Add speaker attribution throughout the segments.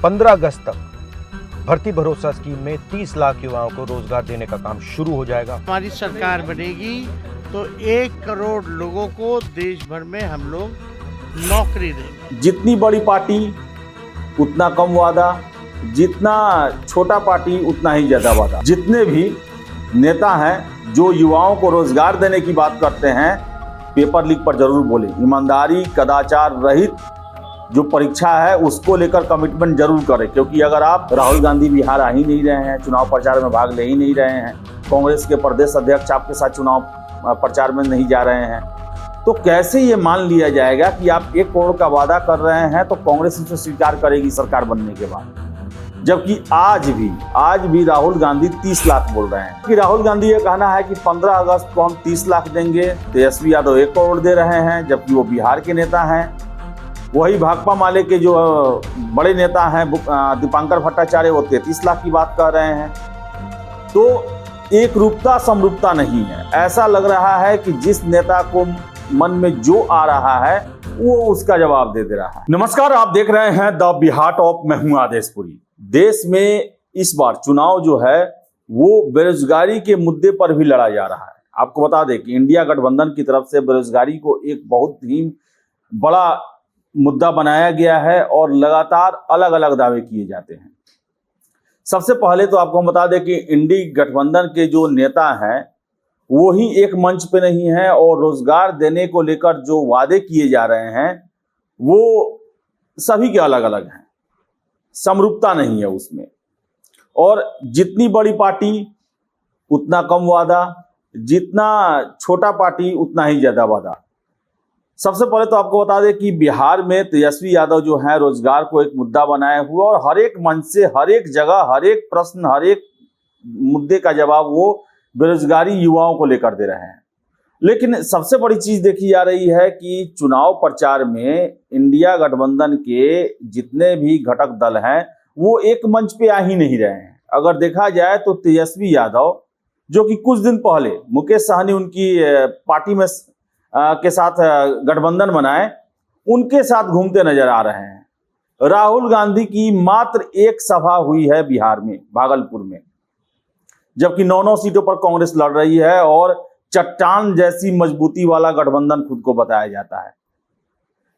Speaker 1: 15 अगस्त तक भर्ती भरोसा स्कीम में 30 लाख युवाओं को रोजगार देने का काम शुरू हो जाएगा।
Speaker 2: हमारी सरकार बनेगी तो 1 करोड़ लोगों को देश भर में हम लोग नौकरी देंगे।
Speaker 3: जितनी बड़ी पार्टी उतना कम वादा, जितना छोटा पार्टी उतना ही ज्यादा वादा। जितने भी नेता हैं जो युवाओं को रोजगार देने की बात करते हैं, पेपर लीक पर जरूर बोले। ईमानदारी, कदाचार रहित जो परीक्षा है उसको लेकर कमिटमेंट जरूर करें, क्योंकि अगर आप राहुल गांधी बिहार आ ही नहीं रहे हैं, चुनाव प्रचार में भाग ले ही नहीं रहे हैं, कांग्रेस के प्रदेश अध्यक्ष आपके साथ चुनाव प्रचार में नहीं जा रहे हैं, तो कैसे ये मान लिया जाएगा कि आप 1 करोड़ का वादा कर रहे हैं तो कांग्रेस इसे स्वीकार करेगी सरकार बनने के बाद। जबकि आज भी राहुल गांधी 30 लाख बोल रहे हैं। कि राहुल गांधी ये कहना है कि 15 अगस्त को हम 30 लाख देंगे, तेजस्वी यादव 1 करोड़ दे रहे हैं, जबकि वो बिहार के नेता हैं। वही भाकपा माले के जो बड़े नेता हैं दीपांकर भट्टाचार्य, वो 33 लाख की बात कर रहे हैं। तो एक रूपता समरूपता नहीं है। ऐसा लग रहा है कि जिस नेता को मन में जो आ रहा है वो उसका जवाब दे रहा है। नमस्कार, आप देख रहे हैं द बिहार टॉप। मैं हूं आदेशपुरी। देश में इस बार चुनाव जो है वो बेरोजगारी के मुद्दे पर भी लड़ा जा रहा है। आपको बता दें कि इंडिया गठबंधन की तरफ से बेरोजगारी को एक बहुत ही बड़ा मुद्दा बनाया गया है और लगातार अलग अलग दावे किए जाते हैं। सबसे पहले तो आपको हम बता दें कि इंडी गठबंधन के जो नेता हैं वो ही एक मंच पे नहीं है और रोजगार देने को लेकर जो वादे किए जा रहे हैं वो सभी के अलग अलग हैं, समरूपता नहीं है उसमें। और जितनी बड़ी पार्टी उतना कम वादा, जितना छोटा पार्टी उतना ही ज्यादा वादा। सबसे पहले तो आपको बता दें कि बिहार में तेजस्वी यादव जो है रोजगार को एक मुद्दा बनाए हुए और हर एक मंच से, हर एक जगह, हर एक प्रश्न, हर एक मुद्दे का जवाब वो बेरोजगारी युवाओं को लेकर दे रहे हैं। लेकिन सबसे बड़ी चीज देखी जा रही है कि चुनाव प्रचार में इंडिया गठबंधन के जितने भी घटक दल हैं वो एक मंच पे आ ही नहीं रहे हैं। अगर देखा जाए तो तेजस्वी यादव, जो कि कुछ दिन पहले मुकेश सहनी उनकी पार्टी में के साथ गठबंधन बनाए, उनके साथ घूमते नजर आ रहे हैं। राहुल गांधी की मात्र एक सभा हुई है बिहार में, भागलपुर में, जबकि 9 सीटों पर कांग्रेस लड़ रही है और चट्टान जैसी मजबूती वाला गठबंधन खुद को बताया जाता है।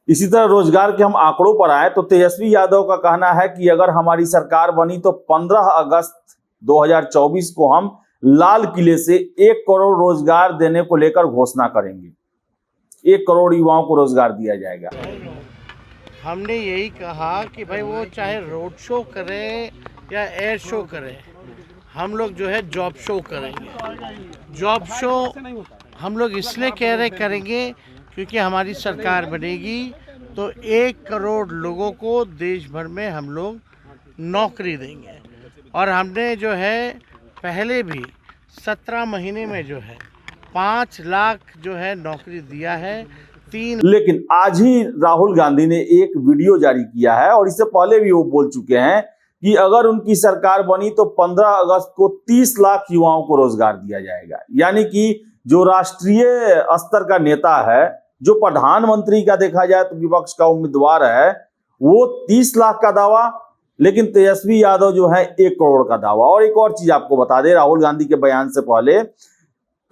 Speaker 3: इसी तरह रोजगार के हम आंकड़ों पर आए तो तेजस्वी यादव का कहना है कि अगर हमारी सरकार बनी तो 15 अगस्त 2024 को हम लाल किले से 1 करोड़ रोजगार देने को लेकर घोषणा करेंगे। 1 करोड़ युवाओं को रोजगार दिया जाएगा।
Speaker 2: हमने यही कहा कि भाई वो चाहे रोड शो करें या एयर शो करें, हम लोग जो है जॉब शो करेंगे। जॉब शो हम लोग इसलिए करेंगे क्योंकि हमारी सरकार बनेगी तो 1 करोड़ लोगों को देश भर में हम लोग नौकरी देंगे। और हमने जो है पहले भी 17 महीने में जो है 5 लाख जो है नौकरी दिया है।
Speaker 3: लेकिन आज ही राहुल गांधी ने एक वीडियो जारी किया है और इससे पहले भी वो बोल चुके हैं कि अगर उनकी सरकार बनी तो 15 अगस्त को 30 लाख युवाओं को रोजगार दिया जाएगा। यानी कि जो राष्ट्रीय स्तर का नेता है, जो प्रधानमंत्री का देखा जाए तो विपक्ष का उम्मीदवार है, वो 30 लाख का दावा, लेकिन तेजस्वी यादव जो है 1 करोड़ का दावा। और एक और चीज आपको बता दें, राहुल गांधी के बयान से पहले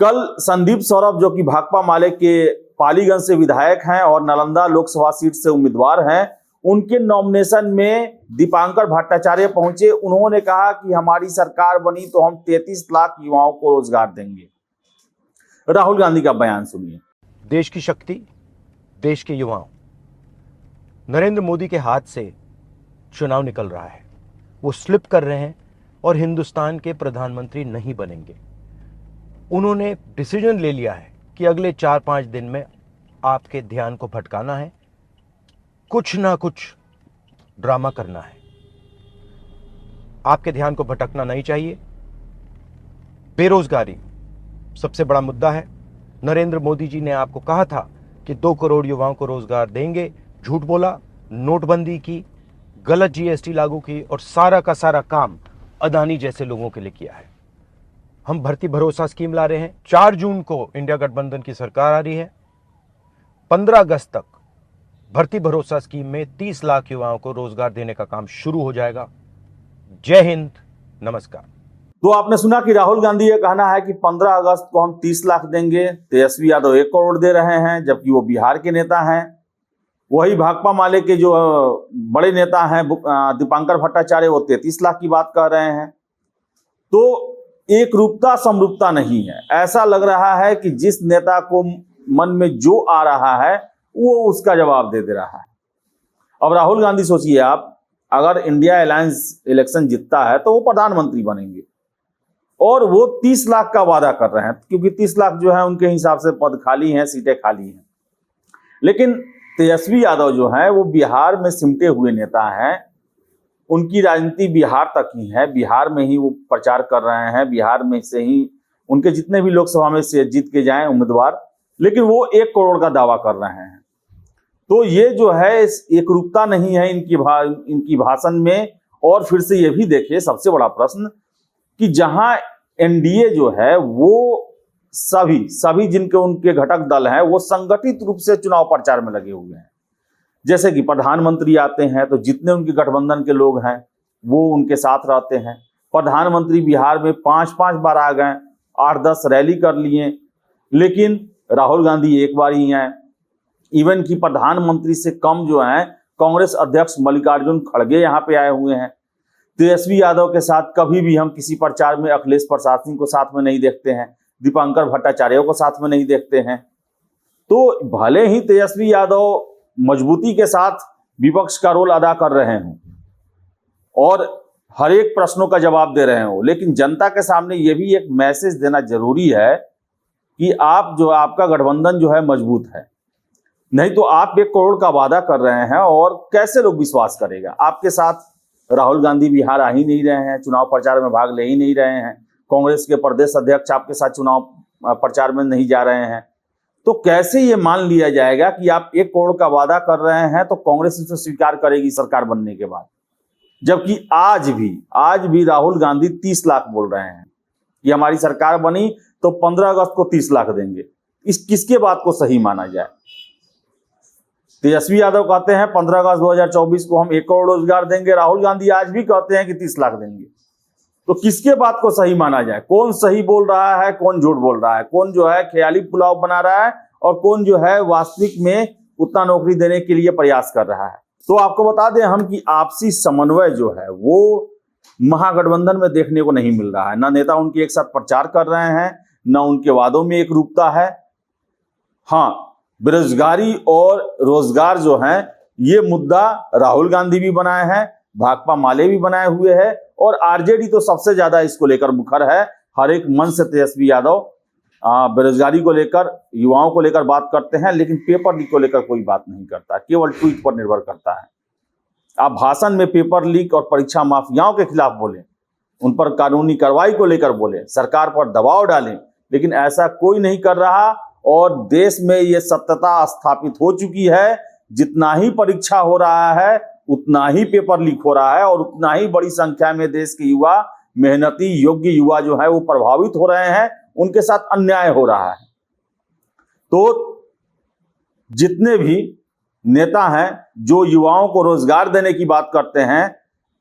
Speaker 3: कल संदीप सौरभ, जो कि भाकपा माले के पालीगंज से विधायक हैं और नालंदा लोकसभा सीट से उम्मीदवार हैं, उनके नॉमिनेशन में दीपांकर भट्टाचार्य पहुंचे। उन्होंने कहा कि हमारी सरकार बनी तो हम 33 लाख युवाओं को रोजगार देंगे। राहुल गांधी का बयान सुनिए।
Speaker 1: देश की शक्ति, देश के युवाओं, नरेंद्र मोदी के हाथ से चुनाव निकल रहा है। वो स्लिप कर रहे हैं और हिंदुस्तान के प्रधानमंत्री नहीं बनेंगे। उन्होंने डिसीजन ले लिया है कि अगले 4-5 दिन में आपके ध्यान को भटकाना है, कुछ ना कुछ ड्रामा करना है। आपके ध्यान को भटकना नहीं चाहिए। बेरोजगारी सबसे बड़ा मुद्दा है। नरेंद्र मोदी जी ने आपको कहा था कि 2 करोड़ युवाओं को रोजगार देंगे, झूठ बोला, नोटबंदी की, गलत जीएसटी लागू की और सारा का सारा काम अदानी जैसे लोगों के लिए किया है। हम भर्ती भरोसा स्कीम ला रहे हैं। 4 जून को इंडिया गठबंधन की सरकार आ रही है। 15 अगस्त तक भर्ती भरोसा स्कीम में 30 लाख युवाओं को रोजगार देने का काम शुरू हो जाएगा। जय हिंद, नमस्कार।
Speaker 3: तो आपने सुना कि राहुल गांधी ये कहना है कि 15 अगस्त को हम 30 लाख देंगे, तेजस्वी यादव 1 करोड़ दे रहे हैं, जबकि वो बिहार के नेता हैं। वही भाकपा माले के जो बड़े नेता हैं दीपांकर भट्टाचार्य, वो 33 लाख की बात कह रहे हैं। तो एक रूपता समरूपता नहीं है। ऐसा लग रहा है कि जिस नेता को मन में जो आ रहा है वो उसका जवाब दे रहा है। अब राहुल गांधी सोचिए आप, अगर इंडिया अलायंस इलेक्शन जीतता है तो वो प्रधानमंत्री बनेंगे और वो 30 लाख का वादा कर रहे हैं, क्योंकि 30 लाख जो है उनके हिसाब से पद खाली हैं, सीटें खाली हैं। लेकिन तेजस्वी यादव जो है वो बिहार में सिमटे हुए नेता हैं, उनकी राजनीति बिहार तक ही है, बिहार में ही वो प्रचार कर रहे हैं, बिहार में से ही उनके जितने भी लोकसभा में से जीत के जाएं उम्मीदवार, लेकिन वो 1 करोड़ का दावा कर रहे हैं। तो ये जो है एक रूपता नहीं है इनकी भाषण में। और फिर से ये भी देखिए, सबसे बड़ा प्रश्न कि जहां एनडीए जो है वो सभी जिनके उनके घटक दल हैं वो संगठित रूप से चुनाव प्रचार में लगे हुए हैं। जैसे कि प्रधानमंत्री आते हैं तो जितने उनके गठबंधन के लोग हैं वो उनके साथ रहते हैं। प्रधानमंत्री बिहार में 5-5 बार आ गए, 8-10 रैली कर लिए, लेकिन राहुल गांधी एक बार ही आए। इवन कि प्रधानमंत्री से कम जो है कांग्रेस अध्यक्ष मल्लिकार्जुन खड़गे यहाँ पे आए हुए हैं। तेजस्वी यादव के साथ कभी भी हम किसी प्रचार में अखिलेश प्रसाद सिंह को साथ में नहीं देखते हैं, दीपांकर भट्टाचार्य को साथ में नहीं देखते हैं। तो भले ही तेजस्वी यादव मजबूती के साथ विपक्ष का रोल अदा कर रहे हों और हर एक प्रश्नों का जवाब दे रहे हों, लेकिन जनता के सामने ये भी एक मैसेज देना जरूरी है कि आपका गठबंधन जो है मजबूत है। नहीं तो आप 1 करोड़ का वादा कर रहे हैं और कैसे लोग विश्वास करेगा। आपके साथ राहुल गांधी बिहार आ ही नहीं रहे हैं, चुनाव प्रचार में भाग ले ही नहीं रहे हैं, कांग्रेस के प्रदेश अध्यक्ष आपके साथ चुनाव प्रचार में नहीं जा रहे हैं। तो कैसे ये मान लिया जाएगा कि आप 1 करोड़ का वादा कर रहे हैं तो कांग्रेस इसे स्वीकार करेगी सरकार बनने के बाद, जबकि आज भी राहुल गांधी 30 लाख बोल रहे हैं कि हमारी सरकार बनी तो 15 अगस्त को 30 लाख देंगे। इस किसके बात को सही माना जाए? तेजस्वी यादव कहते हैं 15 अगस्त 2024 को हम 1 करोड़ रोजगार देंगे, राहुल गांधी आज भी कहते हैं कि 30 लाख देंगे। तो किसके बात को सही माना जाए? कौन सही बोल रहा है, कौन झूठ बोल रहा है, कौन जो है ख्याली पुलाव बना रहा है और कौन जो है वास्तविक में उतना नौकरी देने के लिए प्रयास कर रहा है? तो आपको बता दें हम कि आपसी समन्वय जो है वो महागठबंधन में देखने को नहीं मिल रहा है। ना नेता उनके एक साथ प्रचार कर रहे हैं, ना उनके वादों में एक रूपता है। हाँ, बेरोजगारी और रोजगार जो है ये मुद्दा राहुल गांधी भी बनाए हैं, भाकपा माले भी बनाए हुए हैं और आरजेडी तो सबसे ज्यादा इसको लेकर मुखर है। हर एक मन से तेजस्वी यादव बेरोजगारी को लेकर, युवाओं को लेकर बात करते हैं, लेकिन पेपर लीक को लेकर कोई बात नहीं करता, केवल ट्वीट पर निर्भर करता है। आप भाषण में पेपर लीक और परीक्षा माफियाओं के खिलाफ बोलें, उन पर कानूनी कार्रवाई को लेकर बोलें, सरकार पर दबाव डालें, लेकिन ऐसा कोई नहीं कर रहा। और देश में ये सत्यता स्थापित हो चुकी है, जितना ही परीक्षा हो रहा है उतना ही पेपर लीक हो रहा है और उतना ही बड़ी संख्या में देश के युवा, मेहनती योग्य युवा जो है वो प्रभावित हो रहे हैं, उनके साथ अन्याय हो रहा है। तो जितने भी नेता हैं जो युवाओं को रोजगार देने की बात करते हैं,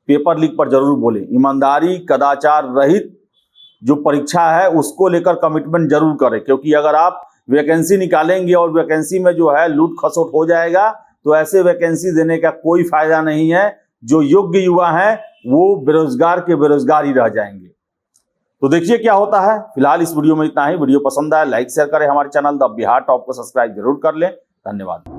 Speaker 3: पेपर लीक पर जरूर बोलें। ईमानदारी, कदाचार रहित जो परीक्षा है उसको लेकर कमिटमेंट जरूर करें, क्योंकि अगर आप वैकेंसी निकालेंगे और वैकेंसी में जो है लूट खसोट हो जाएगा तो ऐसे वैकेंसी देने का कोई फायदा नहीं है। जो योग्य युवा हैं वो बेरोजगार के बेरोजगार ही रह जाएंगे। तो देखिए क्या होता है। फिलहाल इस वीडियो में इतना ही। वीडियो पसंद आया लाइक शेयर करें, हमारे चैनल द बिहार टॉप को सब्सक्राइब जरूर कर लें। धन्यवाद।